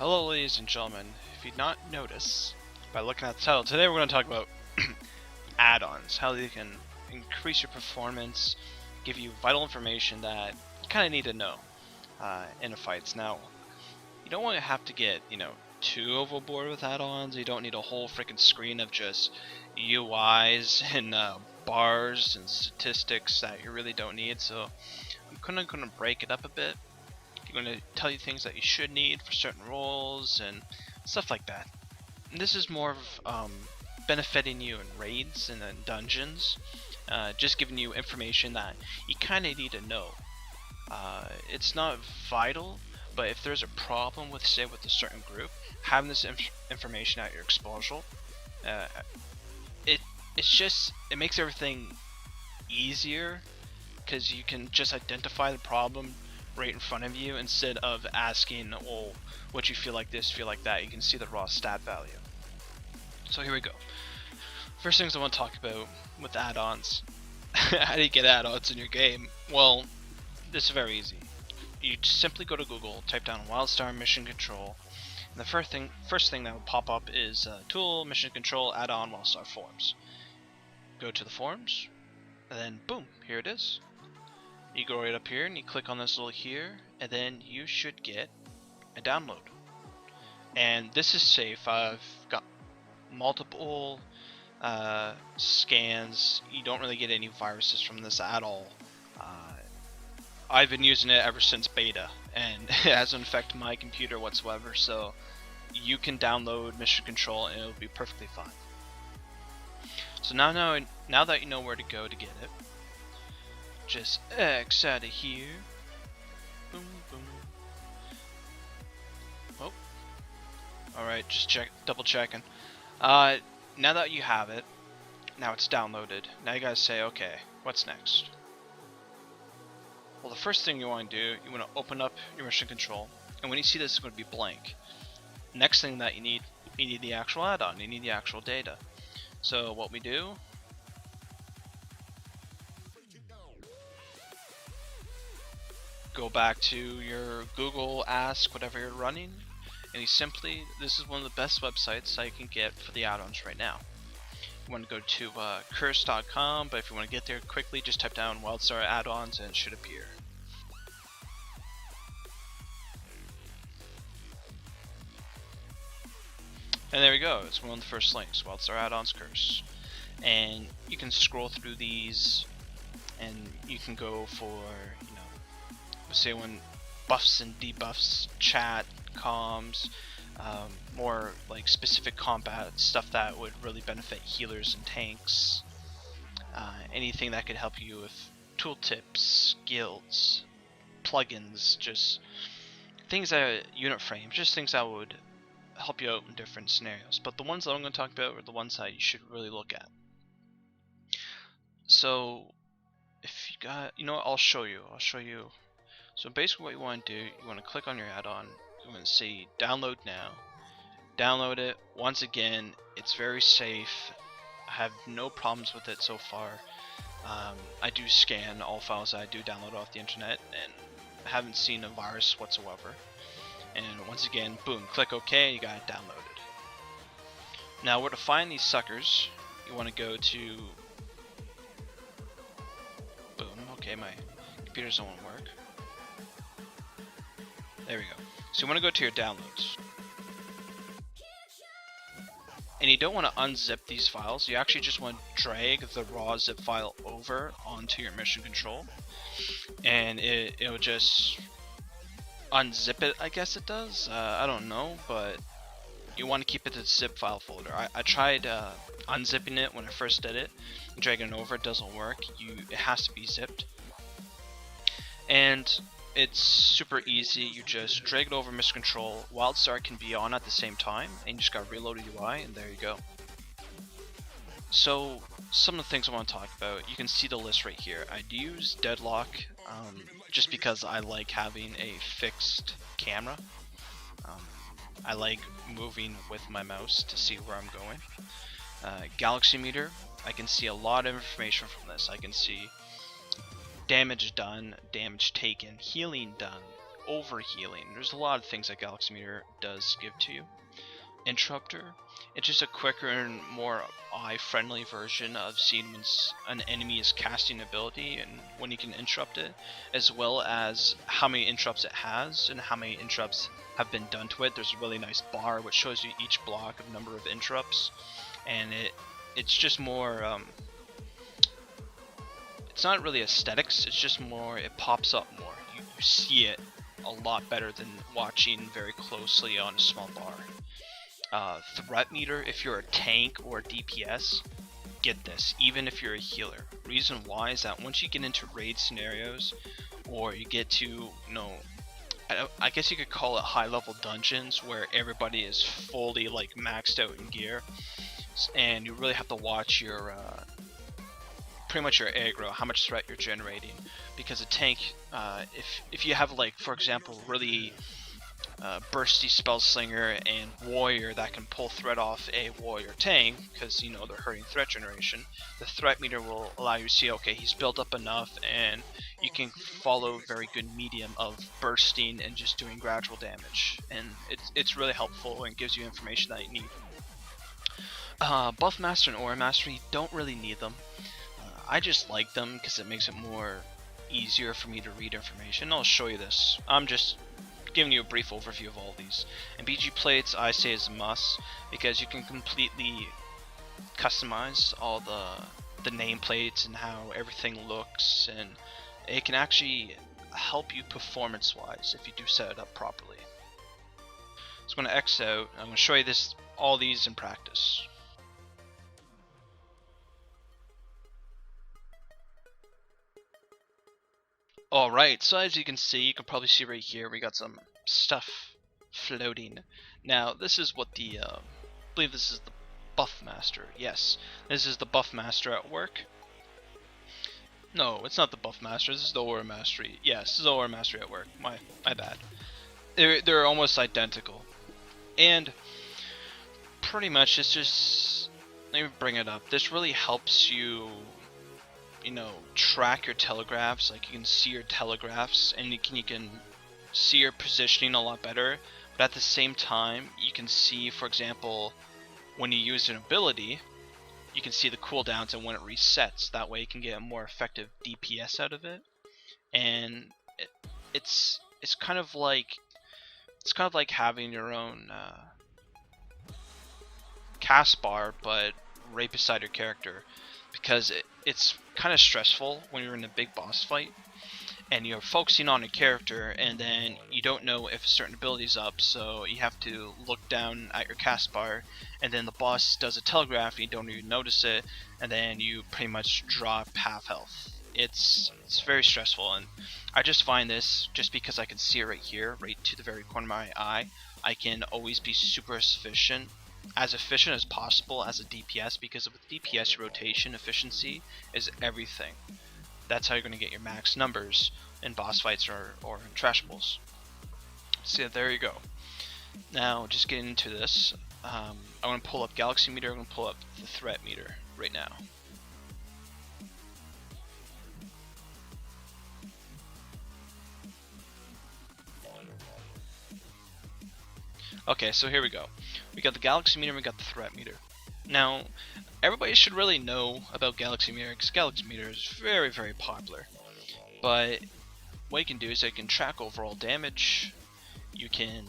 Hello ladies and gentlemen, if you'd not noticed by looking at the title, today we're going to talk about add-ons, how they can increase your performance, give you vital information that you kind of need to know in a fights. Now, you don't want to have to get, too overboard with add-ons. You don't need a whole freaking screen of just UIs and bars and statistics that you really don't need, so I'm kind of going to break it up a bit. I'm going to tell you things that you should need for certain roles and stuff like that. And this is more of benefiting you in raids and in dungeons, just giving you information that you kind of need to know. It's not vital, but if there's a problem with, say, with a certain group, having this information at your disposal, it makes everything easier because you can just identify the problem right in front of you instead of asking, oh, what you feel like this, feel like that. You can see the raw stat value. So here we go. First things I want to talk about with add-ons. How do you get add-ons in your game? Well, this is very easy. You simply go to Google, type down Wildstar Mission Control, and the first thing that will pop up is Tool Mission Control Add-on Wildstar Forms. Go to the forms, and then boom, here it is. You go right up here and you click on this little here, and then you should get a download. And this is safe. I've got multiple scans. You don't really get any viruses from this at all. I've been using it ever since beta, and it hasn't affected my computer whatsoever, so you can download Mission Control and it'll be perfectly fine. So now that you know where to go to get it, just X out of here. Boom, boom. Oh. Alright, just double checking. Now that you have it, now it's downloaded. Now you guys say, okay, what's next? Well, the first thing you want to do, you want to open up your mission control, and when you see this, it's going to be blank. Next thing that you need the actual add-on. You need the actual data. So what we do, go back to your Google Ask, whatever you're running, and this is one of the best websites that you can get for the add-ons right now. You want to go to curse.com, but if you want to get there quickly, just type down Wildstar add-ons and it should appear. And there we go, it's one of the first links, Wildstar add-ons curse. And you can scroll through these, and you can go for, say when buffs and debuffs, chat, comms, more like specific combat stuff that would really benefit healers and tanks, anything that could help you with tooltips, skills, plugins, just things that unit frames, just things that would help you out in different scenarios. But the ones that I'm going to talk about are the ones that you should really look at. So if you got, I'll show you. So basically what you want to do, you want to click on your add-on, you want to say download now, download it. Once again, it's very safe. I have no problems with it so far. I do scan all files that I do download off the internet and haven't seen a virus whatsoever. And once again, boom, click OK, you got it downloaded. Now where to find these suckers, you want to go to, boom, okay, my computer doesn't want to work. There we go. So you want to go to your downloads. And you don't want to unzip these files. You actually just want to drag the raw zip file over onto your mission control. And it'll just unzip it, I guess it does. I don't know, but you want to keep it in the zip file folder. I tried unzipping it when I first did it. Dragging it over, it doesn't work. It has to be zipped. And it's super easy. You just drag it over Mission Control. Wildstar can be on at the same time, and you just got reload a UI, and there you go. So some of the things I want to talk about, you can see the list right here. I'd use Deadlock just because I like having a fixed camera. I like moving with my mouse to see where I'm going. Galaxy Meter, I can see a lot of information from this. I can see damage done, damage taken, healing done, overhealing. There's a lot of things that Galaxy Meter does give to you. Interrupter, it's just a quicker and more eye-friendly version of seeing when an enemy is casting ability and when you can interrupt it, as well as how many interrupts it has and how many interrupts have been done to it. There's a really nice bar which shows you each block of number of interrupts, and it's just more it's not really aesthetics, it's just more, it pops up more. You see it a lot better than watching very closely on a small bar. Threat meter, if you're a tank or a DPS, get this, even if you're a healer. Reason why is that once you get into raid scenarios, or you get to, you know, I guess you could call it high level dungeons where everybody is fully like maxed out in gear, and you really have to watch your pretty much your aggro, how much threat you're generating, because a tank, if you have, like, for example, really bursty spellslinger and warrior that can pull threat off a warrior tank, because you know they're hurting threat generation, the threat meter will allow you to see, okay, he's built up enough, and you can follow very good medium of bursting and just doing gradual damage, and it's really helpful and gives you information that you need. Buff Master and Aura Master, you don't really need them. I just like them because it makes it more easier for me to read information. I'll show you this. I'm just giving you a brief overview of all these. And BG plates, I say, is a must because you can completely customize all the nameplates and how everything looks, and it can actually help you performance-wise if you do set it up properly. So I'm going to X out. I'm going to show you all these in practice. Alright, so as you can see, you can probably see right here, we got some stuff floating. Now, this is what I believe this is the Buff Master. Yes, this is the Buff Master at work. No, it's not the Buff Master, this is the Aura Mastery. Yes, this is the Aura Mastery at work. My bad. They're almost identical. And pretty much it's just, let me bring it up. This really helps you, you know, track your telegraphs. Like, you can see your telegraphs, and you can see your positioning a lot better, but at the same time you can see, for example, when you use an ability, you can see the cooldowns and when it resets. That way you can get a more effective DPS out of it, and it's kind of like having your own cast bar, but right beside your character, because it's kind of stressful when you're in a big boss fight and you're focusing on a character and then you don't know if a certain ability is up, so you have to look down at your cast bar, and then the boss does a telegraph and you don't even notice it, and then you pretty much drop half health. It's very stressful, and I just find this, just because I can see it right here, right to the very corner of my eye, I can always be super efficient as possible as a DPS, because with DPS rotation efficiency is everything. That's how you're going to get your max numbers in boss fights or in trashables. So there you go. Now just getting into this, I'm going to pull up Galaxy Meter, I'm going to pull up the Threat Meter right now. Okay, so here we go. We got the Galaxy Meter, we got the Threat Meter. Now, everybody should really know about Galaxy Meter, because Galaxy Meter is very, very popular. But what you can do is you can track overall damage, you can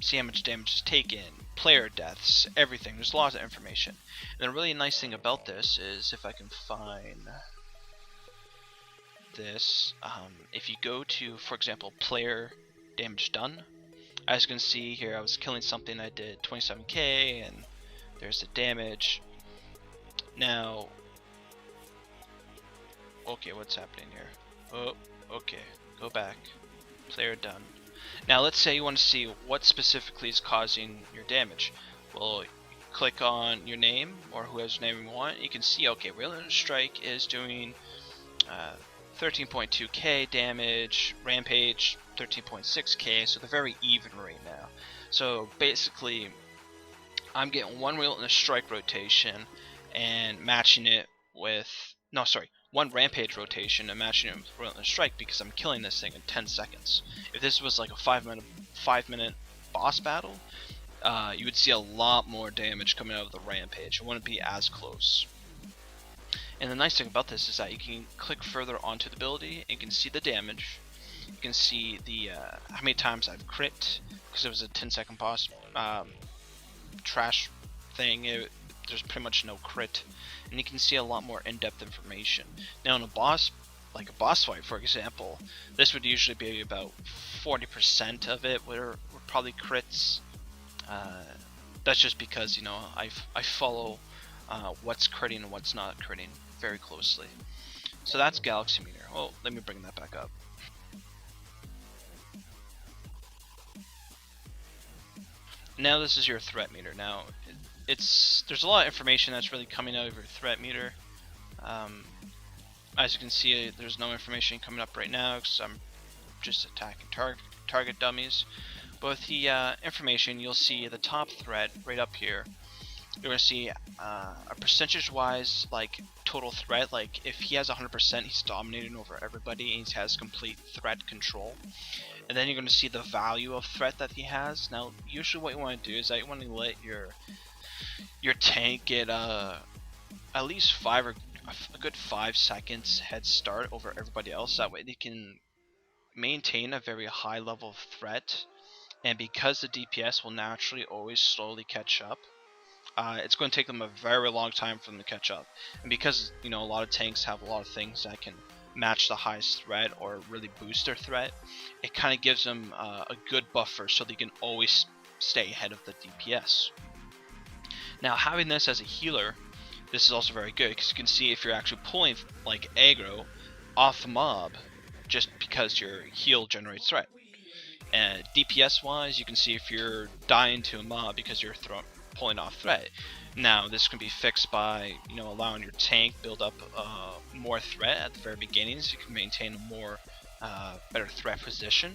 see how much damage is taken, player deaths, everything. There's lots of information. And the really nice thing about this is, if I can find this, if you go to, for example, player damage done, as you can see here, I was killing something, I did 27k, and there's the damage. Now, okay, what's happening here? Oh, okay, go back. Player done. Now let's say you want to see what specifically is causing your damage. Well, click on your name, or whoever's name you want. You can see, okay, Relentless Strike is doing 13.2k damage, Rampage 13.6k, so they're very even right now. So basically, I'm getting one Relentless Strike rotation and matching it with, no, sorry, one rampage rotation, imagine it with Relentless Strike, because I'm killing this thing in 10 seconds. If this was like a 5-minute boss battle, you would see a lot more damage coming out of the rampage. It wouldn't be as close. And the nice thing about this is that you can click further onto the ability, and you can see the damage. You can see the how many times I've crit, because it was a 10-second boss trash thing. There's pretty much no crit, and you can see a lot more in-depth information. Now in a boss, like a boss fight for example, this would usually be about 40% of it were probably crits. That's just because, you know, I follow what's critting and what's not critting very closely. So that's Galaxy Meter. Oh, let me bring that back up. Now this is your threat meter. Now there's a lot of information that's really coming out of your threat meter. As you can see, there's no information coming up right now because I'm just attacking target dummies. But with the information, you'll see the top threat right up here. You're gonna see a percentage-wise, like total threat. Like if he has 100%, he's dominating over everybody, and he has complete threat control. And then you're gonna see the value of threat that he has. Now, usually what you want to do is that you want to let your tank get at least a good 5 seconds head start over everybody else. That way they can maintain a very high level of threat, and because the DPS will naturally always slowly catch up, it's going to take them a very long time for them to catch up. And because, you know, a lot of tanks have a lot of things that can match the highest threat or really boost their threat, it kind of gives them a good buffer so they can always stay ahead of the DPS. Now, having this as a healer, this is also very good because you can see if you're actually pulling like aggro off the mob just because your heal generates threat. And DPS wise, you can see if you're dying to a mob because you're pulling off threat. Now this can be fixed by, you know, allowing your tank build up more threat at the very beginning, so you can maintain a more better threat position.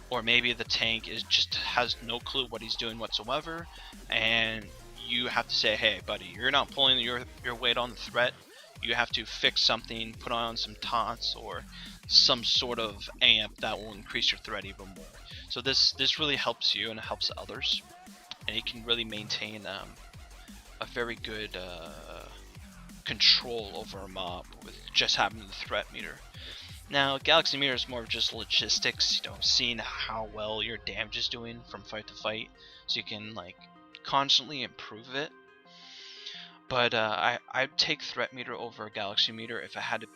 Or maybe the tank just has no clue what he's doing whatsoever, and you have to say, hey buddy, you're not pulling your weight on the threat. You have to fix something, put on some taunts or some sort of amp that will increase your threat even more. So this really helps you and it helps others, and you can really maintain a very good control over a mob with just having the threat meter. Now Galaxy Meter is more of just logistics, you know, seeing how well your damage is doing from fight to fight, so you can like constantly improve it. But I'd take threat meter over Galaxy Meter if I had to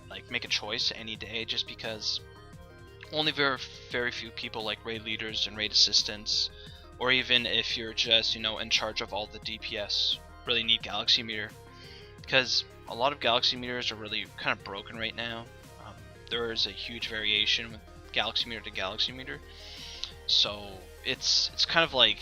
like make a choice any day, just because only very few people like raid leaders and raid assistants, or even if you're just, you know, in charge of all the DPS, really need Galaxy Meter, because a lot of Galaxy Meters are really kind of broken right now. There is a huge variation with Galaxy Meter to Galaxy Meter, so it's kind of like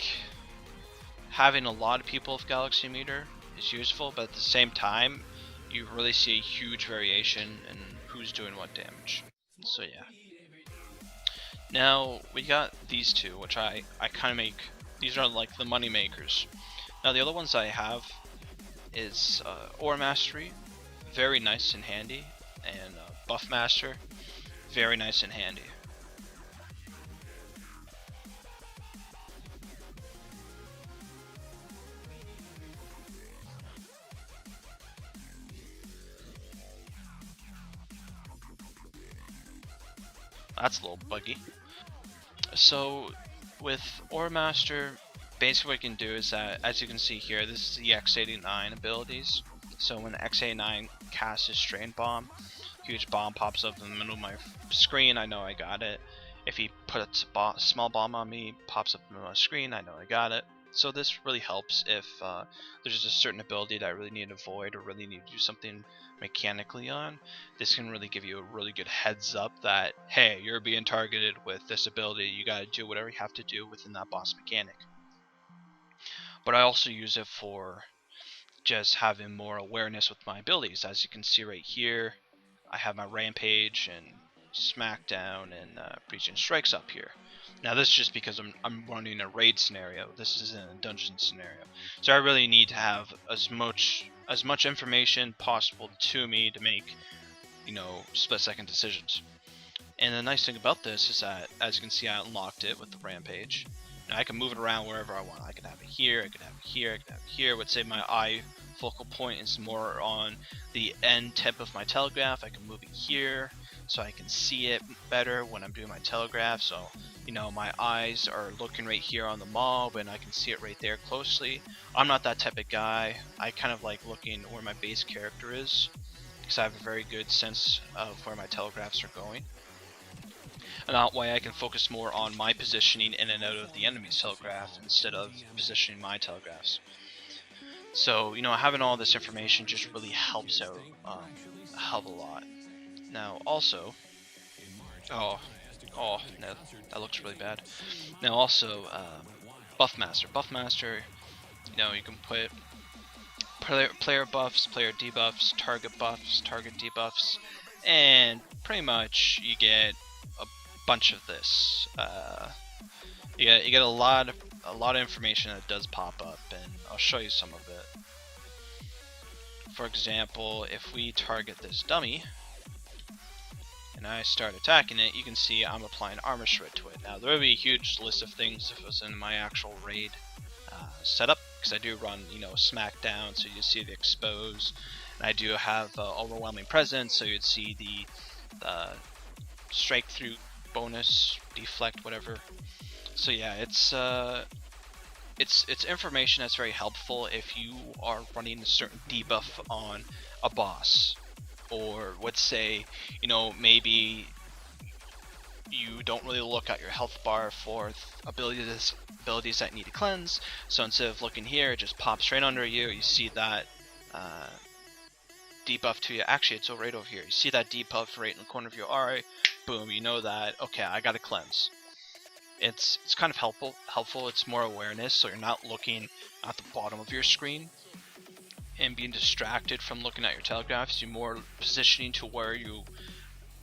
having a lot of people with Galaxy Meter is useful, but at the same time you really see a huge variation in who's doing what damage. So yeah. Now we got these two, which I kind of make. These are like the money makers. Now the other ones I have is Ore Mastery, very nice and handy, and Buff Master, very nice and handy. That's a little buggy. So with Ore Master, basically what you can do is that, as you can see here, this is the X89 abilities. So when X89 casts his Strain Bomb, huge bomb pops up in the middle of my screen, I know I got it. If he puts a small bomb on me, pops up in my screen, I know I got it. So this really helps if there's a certain ability that I really need to avoid or really need to do something mechanically on. This can really give you a really good heads up that, hey, you're being targeted with this ability, you gotta do whatever you have to do within that boss mechanic. But I also use it for just having more awareness with my abilities. As you can see right here, I have my Rampage and Smackdown and Breaching Strikes up here. Now this is just because I'm running a raid scenario. This isn't a dungeon scenario. So I really need to have as much as much information possible to me to make, split-second decisions. And the nice thing about this is that, as you can see, I unlocked it with the rampage. Now I can move it around wherever I want. I can have it here, I can have it here, I can have it here. Let's say my eye focal point is more on the end tip of my telegraph. I can move it here so I can see it better when I'm doing my telegraph. So, my eyes are looking right here on the mob and I can see it right there closely. I'm not that type of guy. I kind of like looking where my base character is because I have a very good sense of where my telegraphs are going. And that way I can focus more on my positioning in and out of the enemy's telegraph instead of positioning my telegraphs. So, having all this information just really helps out a hell of a lot. Now, also, oh, no, that looks really bad. Now, also, Buffmaster. Buffmaster, you can put player buffs, player debuffs, target debuffs, and pretty much you get a bunch of this. You get a lot of information that does pop up, and I'll show you some of it. For example, if we target this dummy and I start attacking it, you can see I'm applying armor shred to it. Now there would be a huge list of things if it was in my actual raid setup, because I do run smackdown, so you see the expose, and I do have overwhelming presence, so you'd see the strike through bonus, deflect, whatever. So yeah, it's information that's very helpful if you are running a certain debuff on a boss, or let's say maybe you don't really look at your health bar for abilities that need to cleanse, so instead of looking here, it just pops right under you. You see that debuff to you. Actually, it's right over here. You see that debuff right in the corner of your eye. Boom, you know that, okay, I gotta cleanse. It's kind of helpful. It's more awareness, so you're not looking at the bottom of your screen and being distracted from looking at your telegraphs. You're more positioning to where you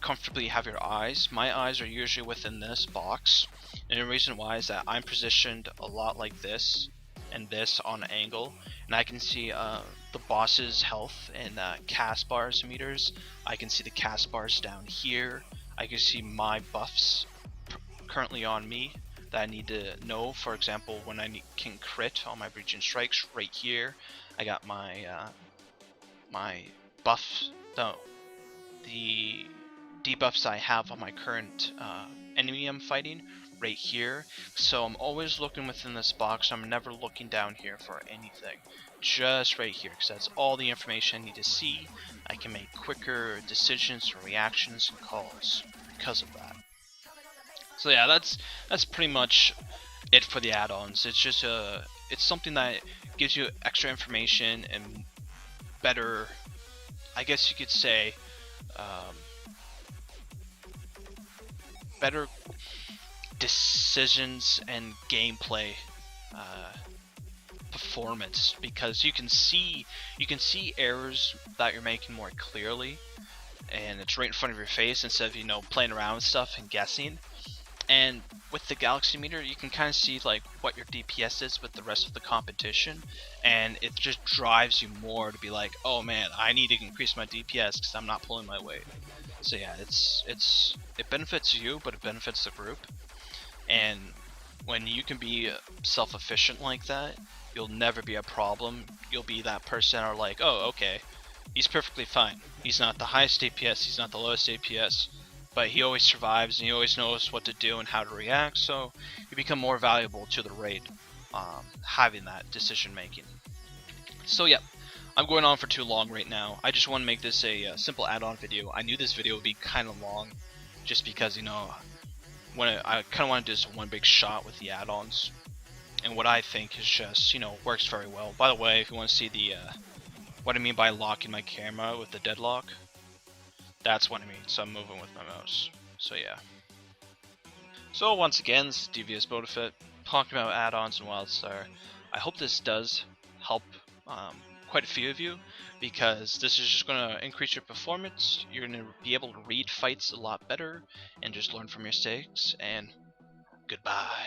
comfortably have your eyes. My eyes are usually within this box, and the reason why is that I'm positioned a lot like this and this on an angle, and I can see the boss's health and cast bars meters. I can see the cast bars down here. I can see my buffs currently on me that I need to know. For example, when I can crit on my breaching strikes, right here I got my my buffs, the debuffs I have on my current enemy I'm fighting right here. So I'm always looking within this box. I'm never looking down here for anything, just right here, because that's all the information I need to see. I can make quicker decisions, reactions, and calls because of that. So yeah, that's pretty much it for the add-ons. It's just it's something that gives you extra information and better, I guess you could say, better decisions and gameplay performance, because you can see errors that you're making more clearly, and it's right in front of your face instead of playing around with stuff and guessing. And with the galaxy meter, you can kind of see like what your DPS is with the rest of the competition, and it just drives you more to be like, oh man, I need to increase my DPS because I'm not pulling my weight. So yeah, it benefits you, but it benefits the group. And when you can be self-efficient like that, you'll never be a problem. You'll be that person are like, oh, okay, he's perfectly fine. He's not the highest DPS, he's not the lowest DPS, but he always survives and he always knows what to do and how to react, so you become more valuable to the raid, having that decision making. So yeah, I'm going on for too long right now. I just want to make this a simple add-on video. I knew this video would be kind of long, just because when I kind of want to do this one big shot with the add-ons, and what I think is just works very well. By the way, if you want to see the what I mean by locking my camera with the deadlock, that's what I mean. So I'm moving with my mouse. So yeah. So once again, this is Devious Bodafit talking about add-ons in Wildstar. I hope this does help quite a few of you, because this is just going to increase your performance. You're going to be able to read fights a lot better and just learn from your mistakes. And goodbye.